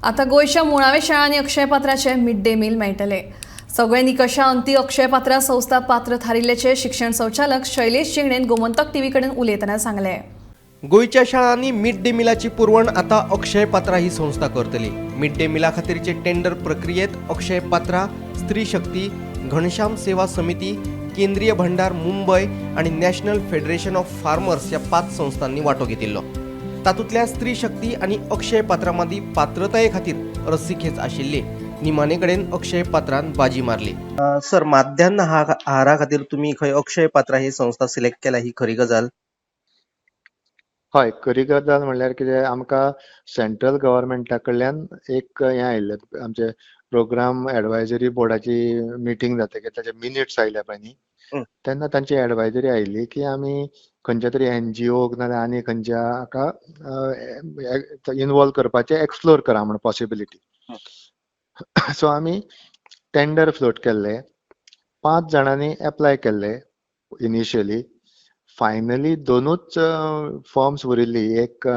आता गोयच्या मुळावे शाळांनी अक्षय पात्राचे मिड डे मील मेळटले. सगळे निकशा अंती अक्षय पात्रा संस्था पात्र थारिल्ल्याचे शिक्षण संचालक शैलेश शेगणेन गोमंतक टीव्ही कडेन उलयतना सांगले. गोयच्या शाळांनी मिड डे मिलाची पुरवण आता अक्षय पात्रा ही संस्था करतली. मिड डे मिला खातीरचे टेंडर प्रक्रियेत अक्षय पात्रा, स्त्री शक्ती, घनश्याम सेवा समिती, केंद्रीय भंडार मुंबई आणि नॅशनल फेडरेशन ऑफ फार्मर्स या 5 संस्थांनी वांटो घेतिल्लो. तातूंतल्या स्त्री शक्ती आणि अक्षय पात्रा मदीं पात्रताये खातीर रस्सीखेच आशिल्ली. निमाणे कडेन अक्षय पात्रान बाजी मारली. सर, माध्यान्ह आहारा खातीर तुमी खंय अक्षय पात्रा ही संस्था सिलेक्ट केला, ही खरी गजाल? हय, खरी गजाल म्हणल्यार कितें, आमकां सेंट्रल गव्हर्मेंटा कडल्यान एक हें आयिल्लें, आमचे प्रोग्राम एडवायझरी बोर्डाची मिटींग जातकीर ताचे मिनिट्स आयले पळय न्ही, तेन्ना तांची एडवायझरी आयिल्ली की आमी खंयच्या तरी NGOक नाल्यार आनी खंयच्या हाका इनवॉल्व करपाचें एक्सप्लोर करा म्हण पॉसिबिलिटी. सो आमी टेंडर फ्लोट केल्ले, 5 जाणांनी एप्लाय केल्ले इनिशियली. फायनली 2च फॉर्म्स उरिल्ली, एक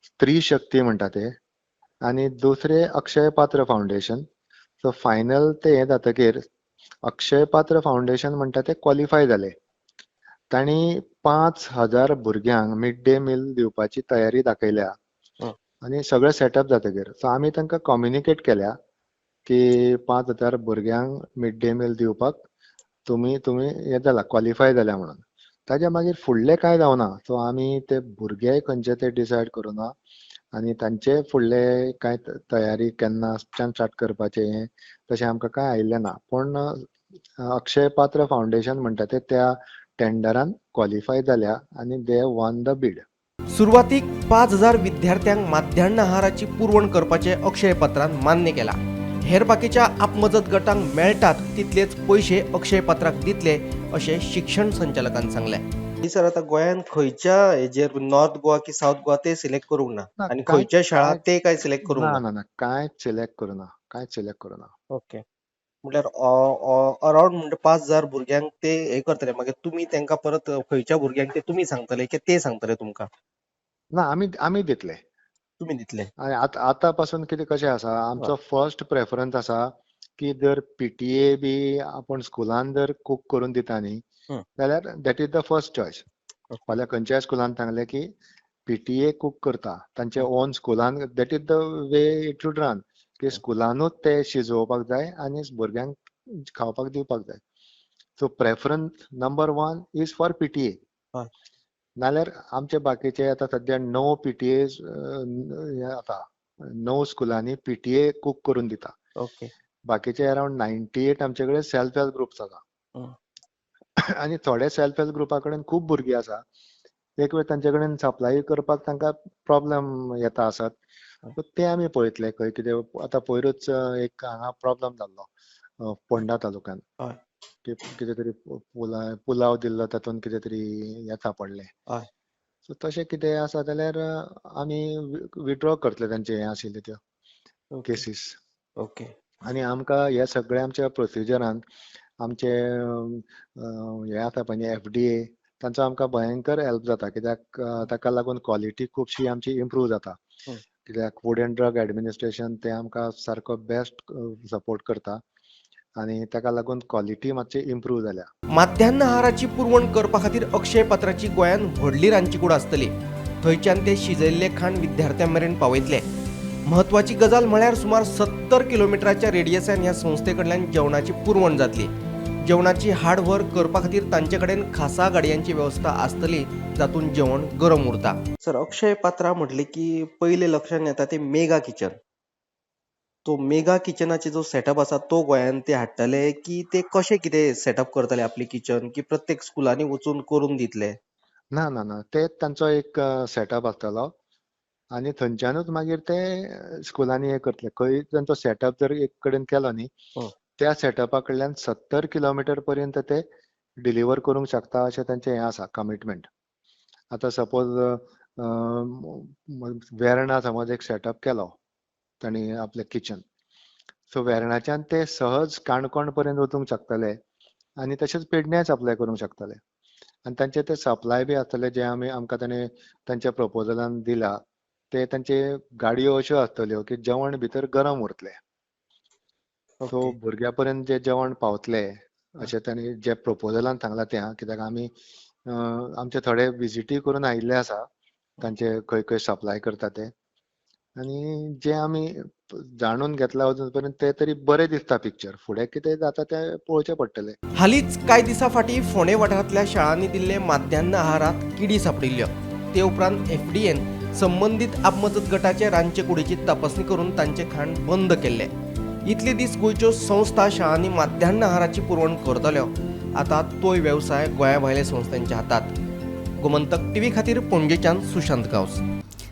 स्त्री शक्ती म्हणटा ते आनी दुसरे अक्षय पात्र फाउंडेशन. सो फायनल ते हें जातकीर अक्षय पात्र फाउंडेशन म्हणटा ते क्वॉलिफाय जाले. तांणी 5,000 भुरग्यांक मिड डे मील दिवपाची तयारी दाखयल्या आनी सगळें सेटअप जातकीर सो आमी तांकां कम्युनिकेट केल्या की 5,000 भुरग्यांक मिड डे मील दिवपाक तुमी हें जाला, क्वॉलिफाय जाल्या म्हणून. ताच्या मागीर फुडलें कांय जावना. सो आमी ते भुरगे खंयचे ते डिसायड करुना आनी तांचे फुडले कांय तयारी केन्नाच्यान स्टार्ट करपाचें तशें आमकां कांय आयिल्लें ना. पूण अक्षय पात्र फाउंडेशन म्हणटा ते त्या टेंडरान क्वॉलिफाय जाल्या आनी दे वन द बीड. सुरवातीक 5,000 विद्यार्थ्यांक माध्यान्ह आहाराची पुरवण करपाचे अक्षय पात्रान मान्य केला. हेर बाकीच्या आपमजत गटांक मेळटात तितलेच पयशे अक्षय पात्राक दितले अशें शिक्षण संचालकान सांगलें. सर, आता गोंयांत खंयच्या हेजेर नॉर्थ गोवा की साऊथ गोवा ते सिलेक्ट करूंक ना आनी खंयच्या शाळा ते काय सिलेक्ट करूंक ना? ना, कांयच सिलेक्ट करूना. ओके. म्हटल्यार अराउंड म्हणजे 5,000 भुरग्यांक ते हे करतले. मागीर तुमी तांकां परत खंयच्या भुरग्यांक ते तुमी सांगतले की ते सांगतले तुमकां? ना, आमी दितले. तुमी दितले. आनी आतां पासून कितें कशें आसा, आमचो फर्स्ट प्रेफरन्स आसा की जर PTA बी आपूण स्कुलान जर कूक करून दिता न्ही, जाल्यार that is the first choice. फाल्यां खंयच्याय स्कुलान सांगलें की PTA कूक करता तांचे ओन स्कुलान, that is the way it should run, की स्कुलानूच ते शिजोवपाक जाय आनी भुरग्यांक खावपाक दिवपाक जाय. So preference number 1 is for PTA. नाल्यार आमचे बाकीचे आतां सद्या 9 PTAs आतां 9 स्कुलांनी PTA कूक करून दिता. ओके. बाकीचे अराउंड 98 आमचे कडेन सेल्फ हेल्प ग्रुप्स आसा. आनी थोडे सेल्फ हेल्प ग्रुपा कडेन खूब भुरगीं आसा. एक वेळ तांचे कडेन सप्लाय करपाक तांकां प्रॉब्लेम येता आसत. सो ते आमी पळयतले खंय कितें. आतां पयरूच एक हांगा प्रॉब्लेम जाल्लो फोंडा तालुक्यांत. कितें तरी पुलाव दिल्लो, तातूंत कितें तरी हें सापडलें. सो तशें कितें आसा जाल्यार आमी विड्रॉ करतले तांचे हें आशिल्ले त्यो केसीस. ओके. आनी आमकां हे सगळे आमच्या प्रोसिजरान आमचे हे आसा पळय न्ही FDA, तांचो आमकां भयंकर हेल्प जाता. कित्याक ताका लागून क्वॉलिटी खुबशी आमची इम्प्रूव जाता. कित्याक फूड एंड ड्रग एडमिनिस्ट्रेशन ते आमकां सारको बेस्ट सपोर्ट करता आनी ताका लागून क्वॉलिटी मातशी इम्प्रूव जाल्या. माध्यान्ह आहाराची पुरवण करपा खातीर अक्षय पात्राची गोंयांत व्हडली रांदची कूड आसतली. थंयच्यान ते शिजयल्ले खाण विद्यार्थ्यां मेरेन पावयतले. म्हत्वाची गजाल म्हळ्यार सुमार 70 किलोमिटराच्या रेडियसान ह्या संस्थे कडल्यान जेवणाची पुरवण जातली. जेवणाची हाड व्हर करपा खातीर तांचे कडेन खासा गाडयांची वेवस्था आसतली, जातूंत जेवण गरम उरता. सर, अक्षय पात्रा म्हटले की पयले लक्षांत येता ते मेगा किचन. तो मेगा किचनाचे जो सेटअप आसा तो गोंयांत ते हाडटले की ते कशें कितें सेटअप करतले आपले किचन, की प्रत्येक स्कुलांनी वचून करून दितले? ना, ते तांचो एक सेटअप आसतलो आनी थंयच्यानूच मागीर ते स्कुलांनी हें करतले. खंय तांचो सेटअप जर एक कडेन केलो न्ही, त्या सेटअपा कडल्यान 70 किलोमिटर पर्यंत ते डिलिव्हर करूंक शकता अशें तांचें हें आसा, कमिटमेंट. आतां सपोज वेर्णा समज एक सेटअप केलो तांणी आपलें किचन, सो वेर्णाच्यान ते सहज काणकोण पर्यंत वचूंक शकतले आनी तशेंच पेडण्यां सप्लाय करूंक शकतले. आनी तांचे ते सप्लाय बी आसतले जे आमकां तांणी तांच्या प्रपोजलान दिला ते तांचे गाडयो अश्यो आसतल्यो की जेवण भितर गरम उरतलें. So okay. भुरग्यां पर्यंत जें जेवण पावतलें अशें तांणी जे प्रपोजलान सांगलां तें कित्याक आमी आमचे थोडे विजिटूय करून आयिल्ले आसा तांचे खंय खंय सप्लाय करता ते आनी जे आमी जाणून घेतलां अजून पर्यंत ते तरी बरें दिसता पिक्चर. फुडें कितें जाता तें पळोवचें पडटलें. हालींच कांय दिसां फाटीं फोंडे वाठारांतल्या शाळांनी दिल्ले माध्यान्न आहारात किडी सापडिल्ल्यो. ते उपरांत एफडीएन संबंदीत आपमजत गटाचे रांदचे कुडीची तपासणी करून तांचे खाण बंद केल्ले. इतले दीस गोंयच्यो संस्था शाळांनी माध्यान्न आहाराची पुरवण करतल्यो. आतां तोय वेवसाय गोंया भायल्या संस्थांच्या हातांत. गोमंतक टीव्ही खातीर पणजेच्यान सुशांत गांवस.